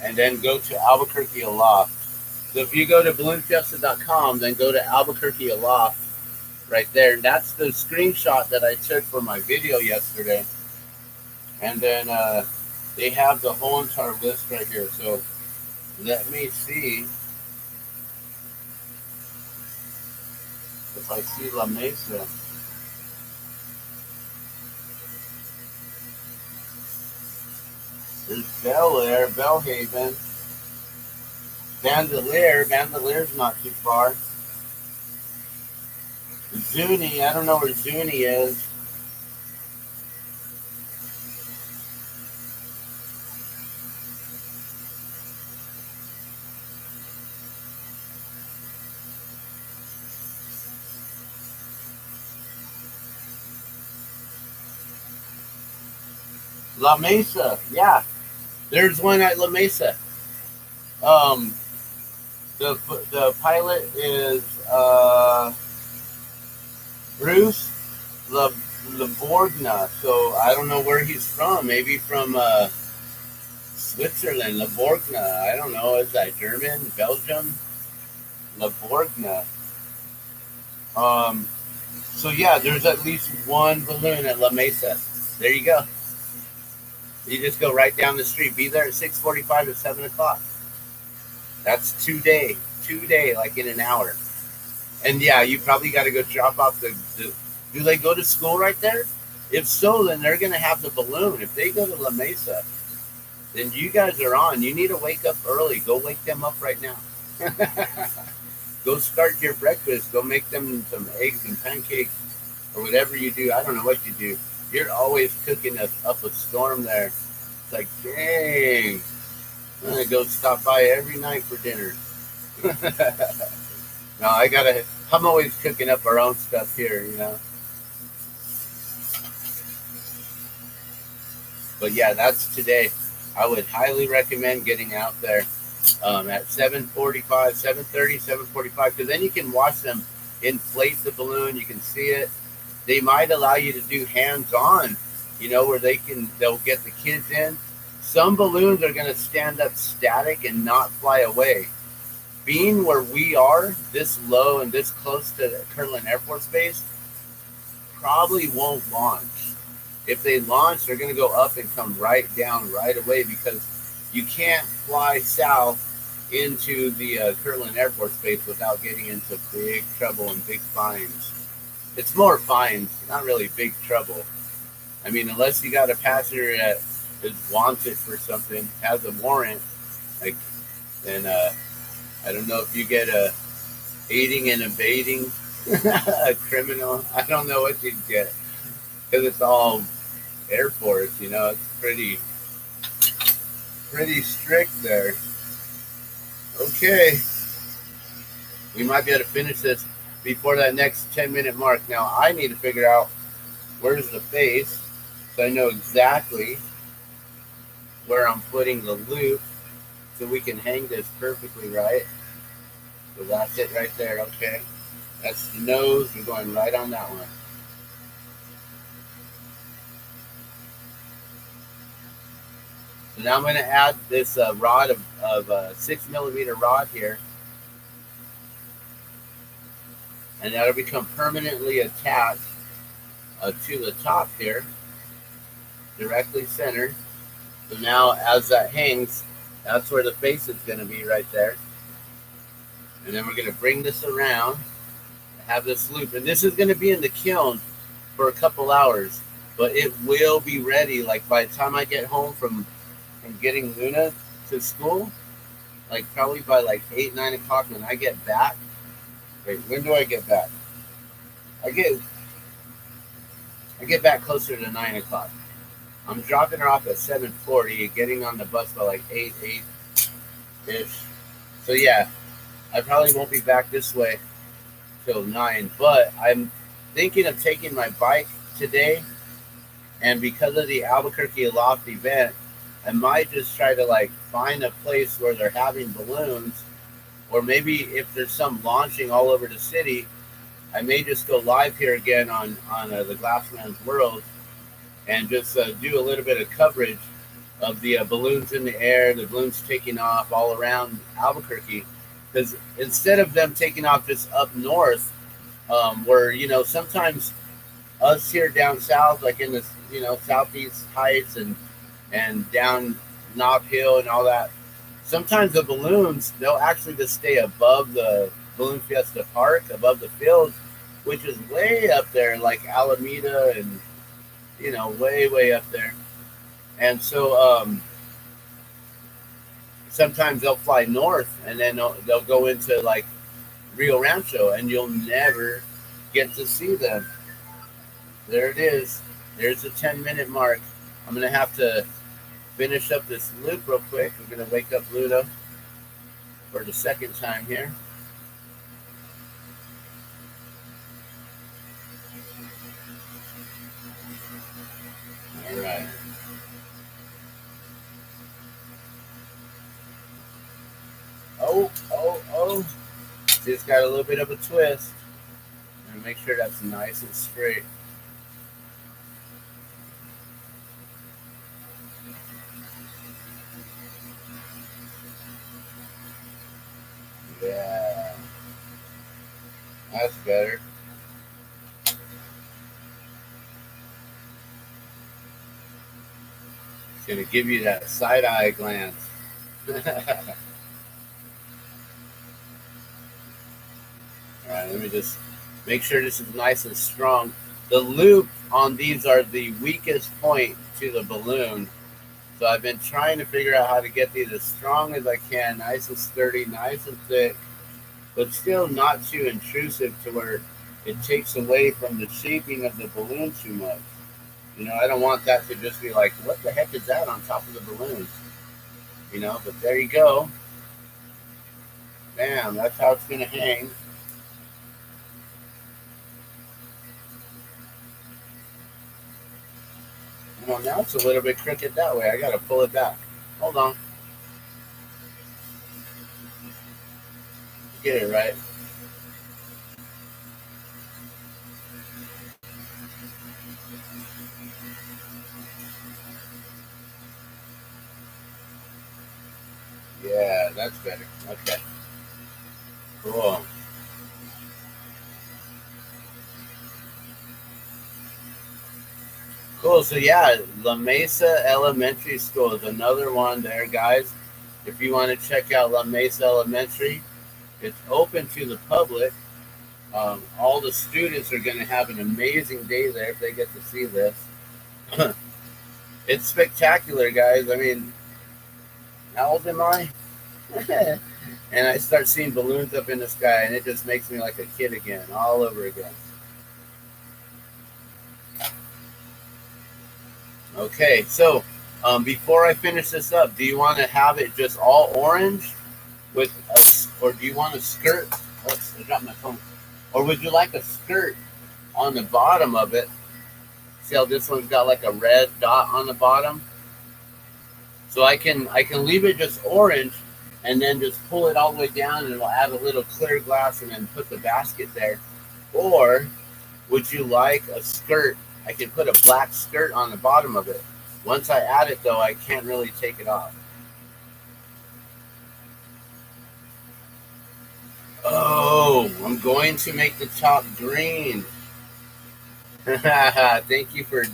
And then go to Albuquerque Aloft. So if you go to balloonfiesta.com, then go to Albuquerque Aloft right there. That's the screenshot that I took for my video yesterday. And then they have the whole entire list right here. So let me see if I see La Mesa. There's Bel Air, Bellhaven, Bandelier. Bandelier's not too far. Zuni, I don't know where Zuni is. La Mesa, yeah. There's one at La Mesa. The pilot is Bruce Laborgna. So I don't know where he's from. Maybe from Switzerland. Laborgna. I don't know. Is that German? Belgium? Laborgna. So yeah, there's at least one balloon at La Mesa. There you go. You just go right down the street. Be there at 6:45 or 7 o'clock. That's 2 day, like in an hour. And yeah, you probably got to go drop off do they go to school right there? If so, then they're going to have the balloon. If they go to La Mesa, then you guys are on. You need to wake up early. Go wake them up right now. Go start your breakfast. Go make them some eggs and pancakes or whatever you do. I don't know what you do. You're always cooking up a storm there. It's like, dang. I'm going to go stop by every night for dinner. No, I'm always cooking up our own stuff here, you know. But yeah, that's today. I would highly recommend getting out there at 7:45, 7:30, 7:45, because then you can watch them inflate the balloon. You can see it. They might allow you to do hands-on, you know, where they'll get the kids in. Some balloons are going to stand up static and not fly away. Being where we are, this low and this close to Kirtland Air Force Base, probably won't launch. If they launch, they're going to go up and come right down right away, because you can't fly south into the Kirtland Air Force Base without getting into big trouble and big fines. It's more fines, not really big trouble. I mean, unless you got a passenger that is wanted for something, has a warrant, then I don't know if you get a aiding and abetting A criminal. I don't know what you'd get because it's all Air Force. You know, it's pretty strict there. Okay, we might be able to finish this before that next 10-minute mark. Now I need to figure out where's the face so I know exactly where I'm putting the loop so we can hang this perfectly right. So that's it right there. Okay, that's the nose. We're going right on that one. So now I'm going to add this rod of 6mm rod here, and that'll become permanently attached to the top here, directly centered. So now as that hangs, that's where the face is going to be right there. And then we're going to bring this around, have this loop, and this is going to be in the kiln for a couple hours, but it will be ready. Like by the time I get home from getting Luna to school, like probably by like 8-9 o'clock when I get back. Wait, when do I get back? I get back closer to 9 o'clock. I'm dropping her off at 7:40, getting on the bus by like 8-ish. So yeah, I probably won't be back this way till 9. But I'm thinking of taking my bike today, and because of the Albuquerque Aloft event, I might just try to like find a place where they're having balloons, or maybe if there's some launching all over the city, I may just go live here again on the Glassman's World and just do a little bit of coverage of the balloons in the air, the balloons taking off all around Albuquerque. Because instead of them taking off just up north, where, you know, sometimes us here down south, like in the, you know, Southeast Heights and down Knob Hill and all that, sometimes the balloons, they'll actually just stay above the Balloon Fiesta Park, above the field, which is way up there, like Alameda and, you know, way up there. And so sometimes they'll fly north and then they'll go into like Rio Rancho and you'll never get to see them. There it is. There's the 10-minute mark. I'm going to have to finish up this loop real quick. We're going to wake up Luna for the second time here. All right. Oh. Just got a little bit of a twist. And make sure that's nice and straight. Yeah. That's better. It's going to give you that side-eye glance. Alright, let me just make sure this is nice and strong. The loop on these are the weakest point to the balloon. So I've been trying to figure out how to get these as strong as I can, nice and sturdy, nice and thick, but still not too intrusive to where it takes away from the shaping of the balloon too much. You know, I don't want that to just be like, what the heck is that on top of the balloons? You know, but there you go. Bam, that's how it's going to hang. Well, now it's a little bit crooked that way. I got to pull it back. Hold on. Get it right. Yeah, that's better. Okay. Cool. Cool. So yeah, La Mesa Elementary School is another one there, guys. If you want to check out La Mesa Elementary, it's open to the public. All the students are going to have an amazing day there if they get to see this. It's spectacular, guys. I mean, how old am I? and I start seeing balloons up in the sky, and it just makes me like a kid again, all over again. Okay, so before I finish this up, do you want to have it just all orange with or do you want a skirt? Oh, I dropped my phone. Or would you like a skirt on the bottom of it? See how this one's got like a red dot on the bottom? So I can leave it just orange and then just pull it all the way down and it'll add a little clear glass and then put the basket there. Or would you like a skirt? I can put a black skirt on the bottom of it. Once I add it though, I can't really take it off. Oh, I'm going to make the top green. Thank you for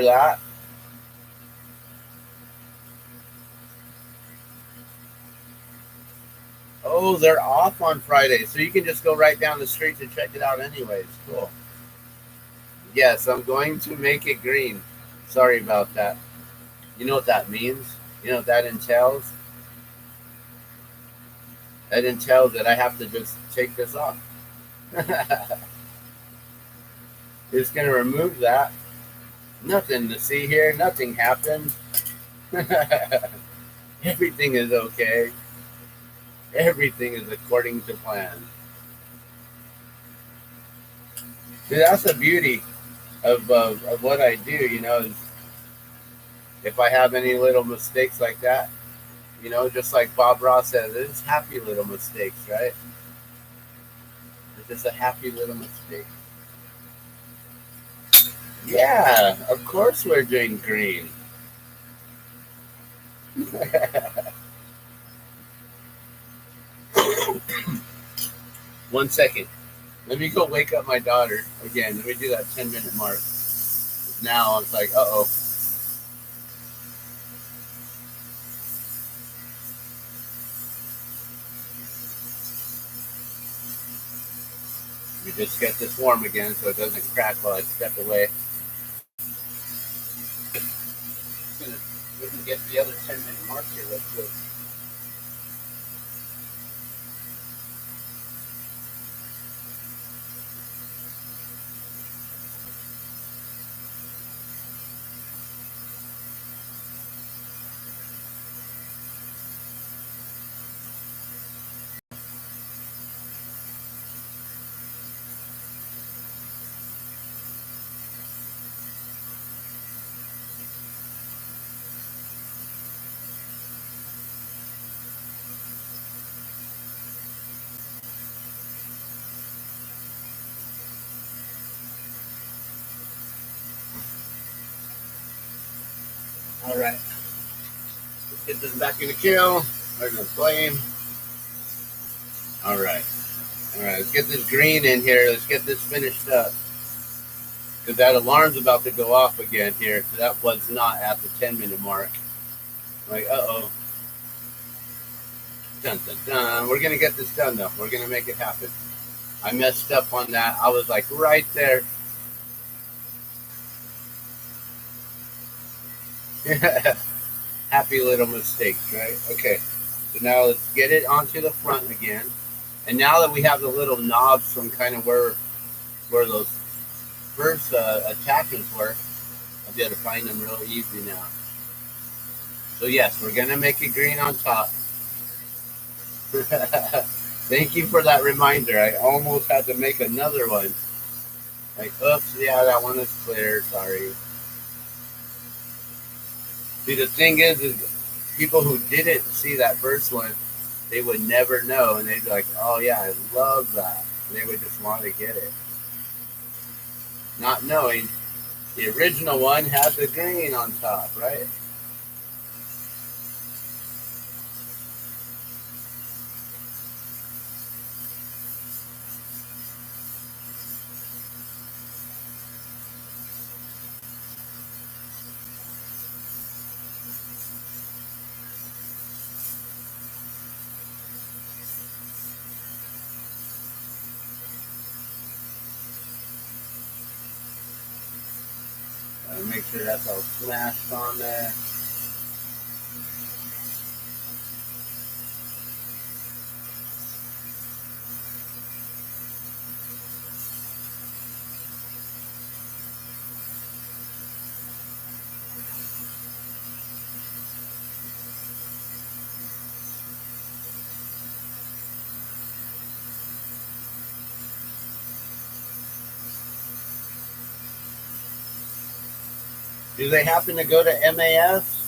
that. Oh, they're off on Friday, so you can just go right down the street to check it out anyways. Cool. Yes, I'm going to make it green. Sorry about that. You know what that means? You know what that entails? That entails that I have to just take this off. Just going to remove that. Nothing to see here. Nothing happened. Everything is okay. Everything is according to plan. See, that's the beauty of what I do, is if I have any little mistakes like that, just like Bob Ross says, it's happy little mistakes, right? It's just a happy little mistake. Yeah, of course we're doing green. 1 second. Let me go wake up my daughter again. Let me do that 10-minute mark. Now it's like, uh-oh. We just get this warm again so it doesn't crack while I step away. We can get the other 10-minute mark here real quick. All right. Let's get this back in the kiln. Or the flame. All right. All right. Let's get this green in here. Let's get this finished up. Because that alarm's about to go off again here. So that was not at the 10-minute mark. Like, uh-oh. Dun, dun, dun. We're going to get this done, though. We're going to make it happen. I messed up on that. I was like right there. Happy little mistakes, right? Okay. So now let's get it onto the front again. And now that we have the little knobs from kind of where those first attachments were, I'll be able to find them real easy now. So yes, we're going to make it green on top. Thank you for that reminder. I almost had to make another one. Like, oops, yeah, that one is clear. Sorry. See, the thing is people who didn't see that first one, they would never know, and they'd be like, "Oh yeah, I love that." And they would just want to get it, not knowing the original one had the green on top, right? Make sure that's all smashed on there. Do they happen to go to MAS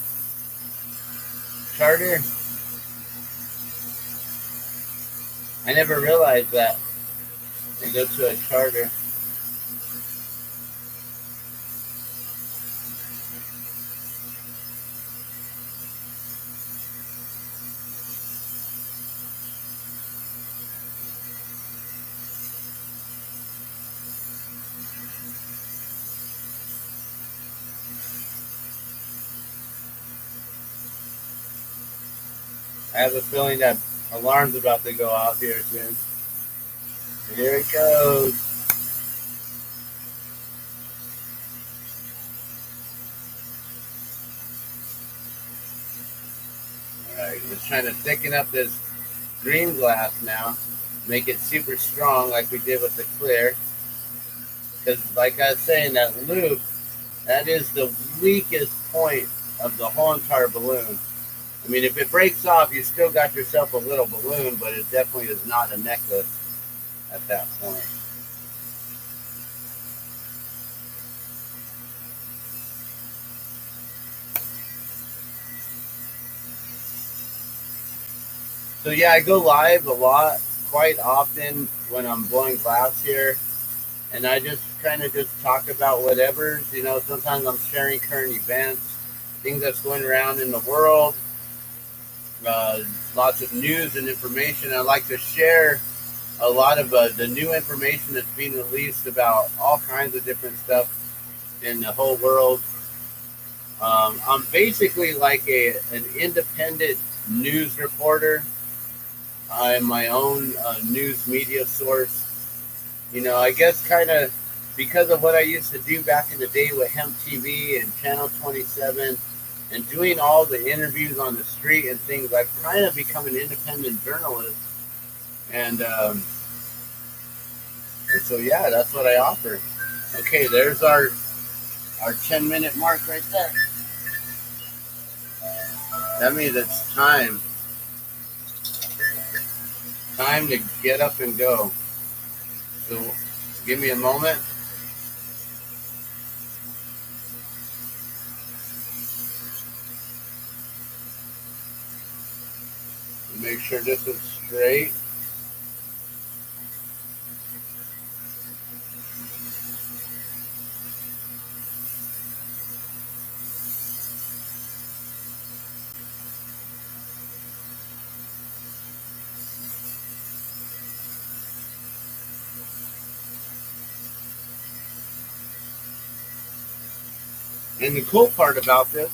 charter? I never realized that. They go to a charter. I have a feeling that alarm's about to go off here soon. Here it goes. Alright, just trying to thicken up this green glass now. Make it super strong like we did with the clear. Because like I was saying, that loop, that is the weakest point of the whole entire balloon. I mean, if it breaks off, you still got yourself a little balloon, but it definitely is not a necklace at that point. So yeah, I go live a lot, quite often when I'm blowing glass here, and I just kind of just talk about whatever. You know, sometimes I'm sharing current events, things that's going around in the world, lots of news and information. I like to share a lot of the new information that's being released about all kinds of different stuff in the whole world. I'm basically like an independent news reporter. I'm my own news media source. You know, I guess kind of because of what I used to do back in the day with Hemp TV and Channel 27 and doing all the interviews on the street and things, I've kind of become an independent journalist. And so, yeah, that's what I offer. Okay, there's our 10-minute mark right there. That means it's time. Time to get up and go. So give me a moment. Make sure this is straight. And the cool part about this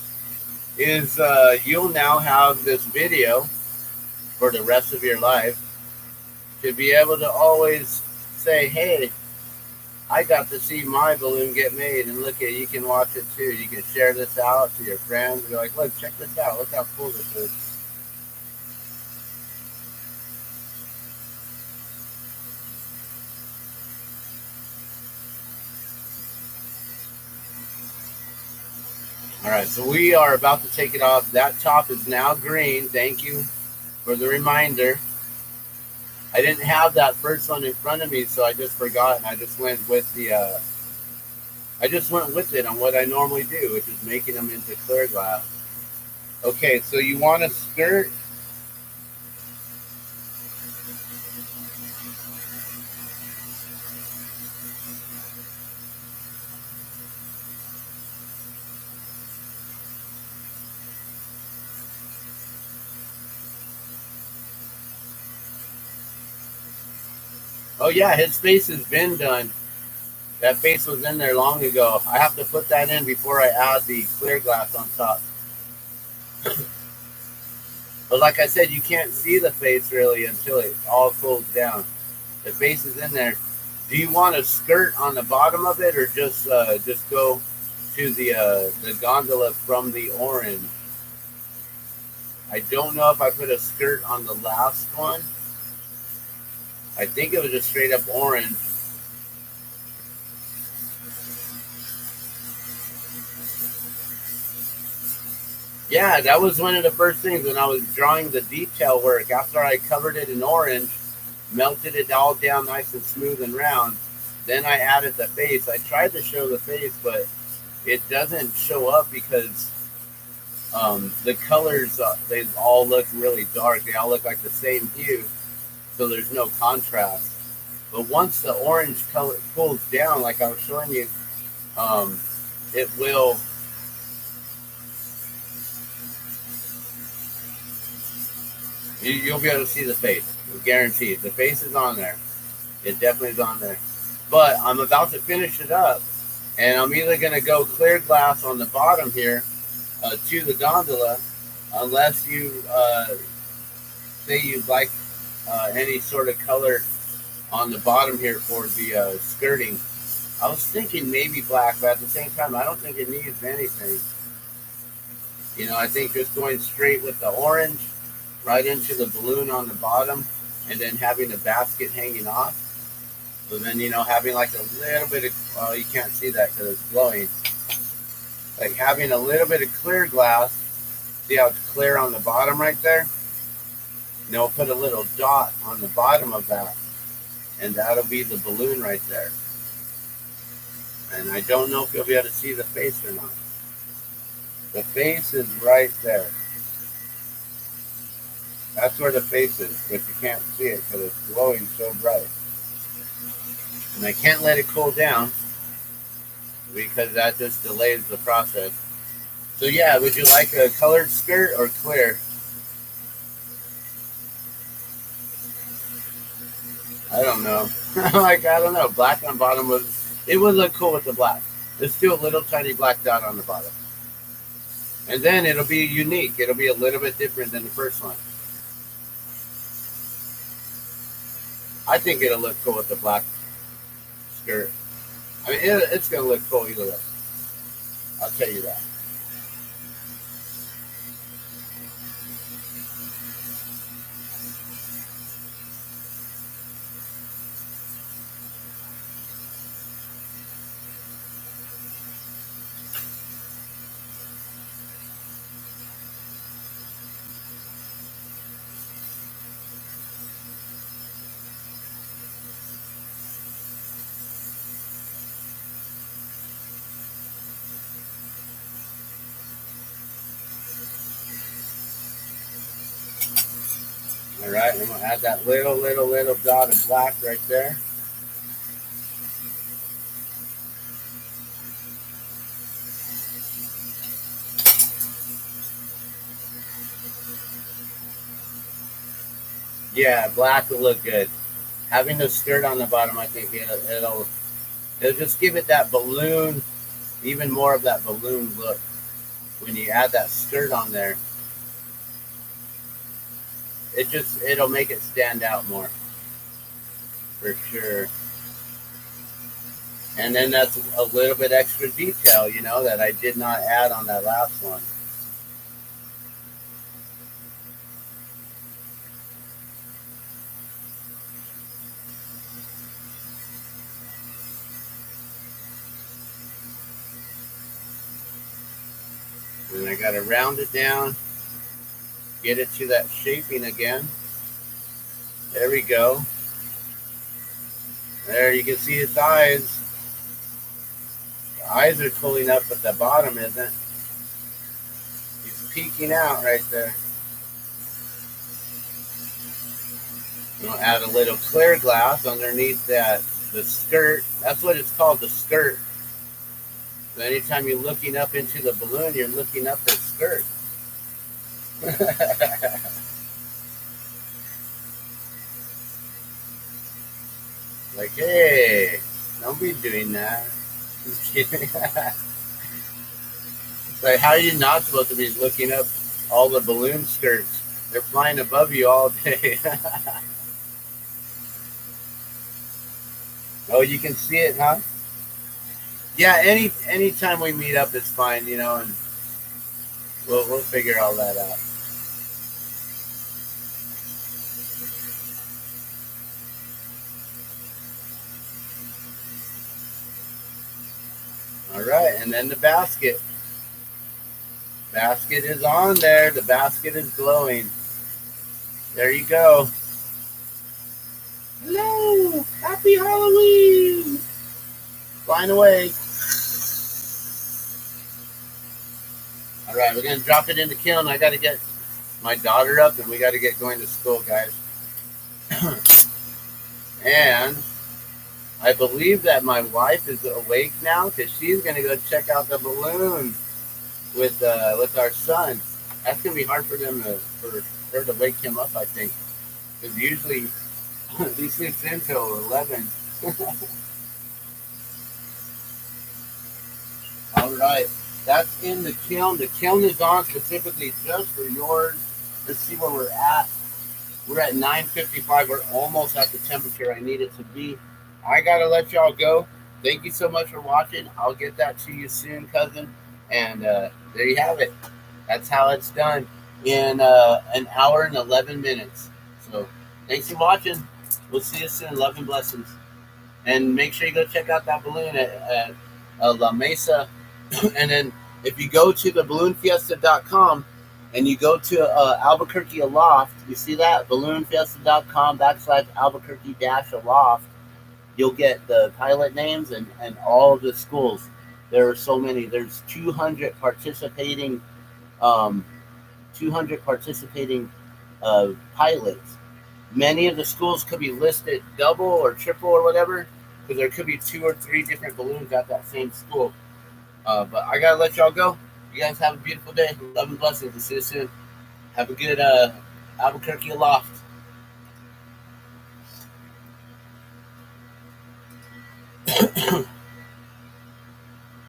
is you'll now have this video for the rest of your life to be able to always say, hey, I got to see my balloon get made, and look at, you can watch it too. You can share this out to your friends and be like, look, check this out. Look how cool this is. All right, so we are about to take it off. That top is now green. Thank you for the reminder. I didn't have that first one in front of me, so I just forgot, and I just went with the it on what I normally do, which is making them into clear glass. Okay, so you want a skirt. Oh yeah, his face has been done. That face was in there long ago. I have to put that in before I add the clear glass on top. But like I said, you can't see the face really until it all cools down. The face is in there. Do you want a skirt on the bottom of it, or just go to the gondola from the orange? I don't know if I put a skirt on the last one. I think it was just straight up orange. Yeah, that was one of the first things when I was drawing the detail work. After I covered it in orange, melted it all down nice and smooth and round, then I added the face. I tried to show the face, but it doesn't show up because the colors, they all look really dark. They all look like the same hue, so there's no contrast. But once the orange color cools down, like I was showing you, um, it will. You'll be able to see the face. Guaranteed. The face is on there. It definitely is on there. But I'm about to finish it up, and I'm either going to go clear glass on the bottom here to the gondola, unless you say you'd like any sort of color on the bottom here for the skirting. I was thinking maybe black, but at the same time, I don't think it needs anything. You know, I think just going straight with the orange right into the balloon on the bottom, and then having the basket hanging off. So then, you know, having like a little bit of, well, you can't see that because it's glowing. Like having a little bit of clear glass. See how it's clear on the bottom right there? You know, put a little dot on the bottom of that, and that'll be the balloon right there. And I don't know if you'll be able to see the face or not. The face is right there. That's where the face is, but you can't see it because it's glowing so bright. And I can't let it cool down because that just delays the process. So yeah, would you like a colored skirt or clear? I don't know. I don't know. Black on bottom it would look cool with the black. Let's do a little tiny black dot on the bottom. And then it'll be unique. It'll be a little bit different than the first one. I think it'll look cool with the black skirt. I mean, it's going to look cool either way. I'll tell you that. All right, I'm going to add that little dot of black right there. Yeah, black will look good. Having the skirt on the bottom, I think it'll just give it that balloon, even more of that balloon look when you add that skirt on there. It'll make it stand out more, for sure. And then that's a little bit extra detail, you know, that I did not add on that last one. And I got to round it down, get it to that shaping again. There we go. There, you can see its eyes. The eyes are pulling up, but the bottom isn't. He's peeking out right there. We'll add a little clear glass underneath the skirt. That's what it's called, the skirt. So anytime you're looking up into the balloon, you're looking up the skirt. Like, hey, don't be doing that. Just kidding. It's like, how are you not supposed to be looking up all the balloon skirts? They're flying above you all day. Oh, you can see it, huh? Yeah, anytime we meet up, it's fine, you know, and we'll figure all that out. All right, and then the basket. Basket is on there. The basket is glowing. There you go. Hello, happy Halloween. Flying away. All right, we're gonna drop it in the kiln. I gotta get my daughter up, and we gotta get going to school, guys. And I believe that my wife is awake now because she's gonna go check out the balloon with our son. That's gonna be hard for her to wake him up, I think, because usually he sleeps until 11. All right, that's in the kiln. The kiln is on specifically just for yours. Let's see where we're at. We're at 9:55. We're almost at the temperature I need it to be. I gotta let y'all go. Thank you so much for watching. I'll get that to you soon, cousin. And there you have it. That's how it's done in an hour and 11 minutes. So thanks for watching. We'll see you soon. Love and blessings. And make sure you go check out that balloon at La Mesa. And then if you go to the balloonfiesta.com and you go to Albuquerque Aloft, you see that? balloonfiesta.com/Albuquerque-Aloft. You'll get the pilot names and all of the schools. There are so many. There's 200 participating 200 participating pilots. Many of the schools could be listed double or triple or whatever, because there could be 2 or 3 different balloons at that same school. But I gotta let y'all go. You guys have a beautiful day. Love and blessings. We'll see you soon. Have a good Albuquerque Aloft.